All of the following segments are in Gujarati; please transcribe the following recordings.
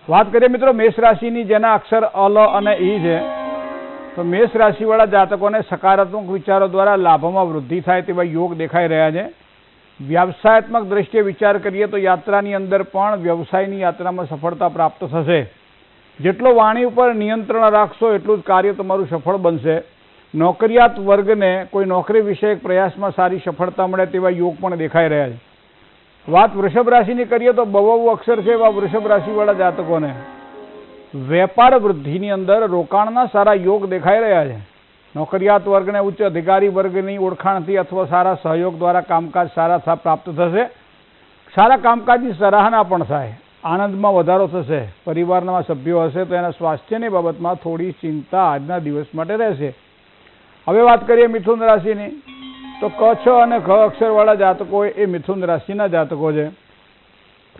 વાત કરીએ મિત્રો મેષ રાશિની, જેના અક્ષર અલ અને ઈ છે, તો મેષ રાશિવાળા જાતકોને સકારાત્મક વિચારો દ્વારા લાભમાં વૃદ્ધિ થાય તેવા યોગ દેખાઈ રહ્યા છે. વ્યવસાયાત્મક દ્રષ્ટિએ વિચાર કરીએ તો યાત્રાની અંદર પણ વ્યવસાયની યાત્રામાં સફળતા પ્રાપ્ત થશે. જેટલો વાણી ઉપર નિયંત્રણ રાખશો એટલું જ કાર્ય તમારું સફળ બનશે. નોકરિયાત વર્ગને કોઈ નોકરી વિષયક પ્રયાસમાં સારી સફળતા મળે તેવા યોગ પણ દેખાઈ રહ્યા છે. વાત વૃષભ રાશિની કરીએ તો બવુ અક્ષર છે એવા વૃષભ રાશિવાળા જાતકોને વેપાર વૃદ્ધિની અંદર રોકાણના સારા યોગ દેખાઈ રહ્યા છે. નોકરિયાત વર્ગને ઉચ્ચ અધિકારી વર્ગની ઓળખાણથી અથવા સારા સહયોગ દ્વારા કામકાજ સારા પ્રાપ્ત થશે. સારા કામકાજની સરાહના પણ થાય. આનંદમાં વધારો થશે. પરિવારના સભ્યો હશે તો એના સ્વાસ્થ્યની બાબતમાં થોડી ચિંતા આજના દિવસ માટે રહેશે. હવે વાત કરીએ મિથુન રાશિની, તો ક છ અને ખ અક્ષરવાળા જાતકો એ મિથુન રાશિના જાતકો છે.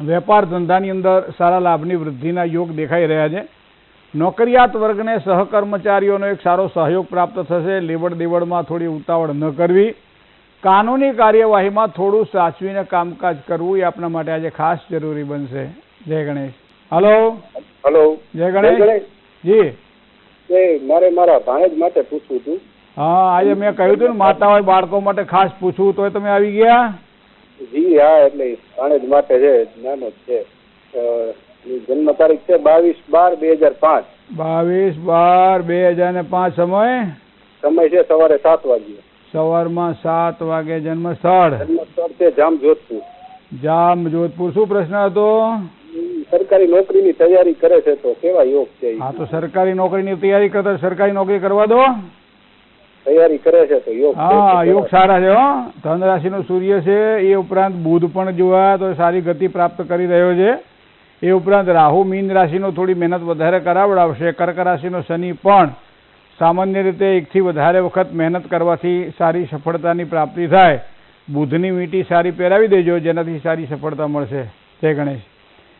વેપાર ધંધાની અંદર સારા લાભની વૃદ્ધિના યોગ દેખાઈ રહ્યા છે. નોકરિયાત વર્ગને સહકર્મચારીઓનો એક સારો સહયોગ પ્રાપ્ત થશે. લેવડ દેવડમાં થોડી ઉતાવળ ન કરવી. કાનૂની કાર્યવાહીમાં થોડું સાચવીને કામકાજ કરવું એ આપણા માટે આજે ખાસ જરૂરી બનશે. જય ગણેશ. હલો હલો, જય ગણેશ. જી, મારે મારા ભાણેજ માટે પૂછવું હતું. હા, આજે મેં કહ્યું હતું ને માતા હોય બાળકો માટે ખાસ પૂછવું, તો તમે આવી ગયા? જી હા, એટલે ભાણેજ માટે છે, નાનો જ છે. જન્મ તારીખ છે 22/12/2005. 22/12/2005. સમય છે સવારે 7 વાગે. સવારમાં 7 વાગે. જન્મ સ્થળ છે જામજોધપુર. જામજોધપુર. શું પ્રશ્ન હતો? સરકારી નોકરીની તૈયારી કરે છે તો કેવા યોગ છે? હા, તો સરકારી નોકરીની તૈયારી કરતા સરકારી નોકરી કરવા દો. તૈયારી કરે છે તો યોગ. હા, યોગ સારા છે. ધન રાશિનો સૂર્ય છે. એ ઉપરાંત બુધ પણ જોવા તો સારી ગતિ પ્રાપ્ત કરી રહ્યો છે. એ ઉપરાંત રાહુ મીન રાશિનો થોડી મહેનત વધારે કરાવડાવશે. કર્ક રાશિનો શનિ પણ સામાન્ય રીતે એકથી વધારે વખત મહેનત કરવાથી સારી સફળતાની પ્રાપ્તિ થાય. બુધની વીંટી સારી પહેરાવી દેજો, જેનાથી સારી સફળતા મળશે. જય ગણેશ.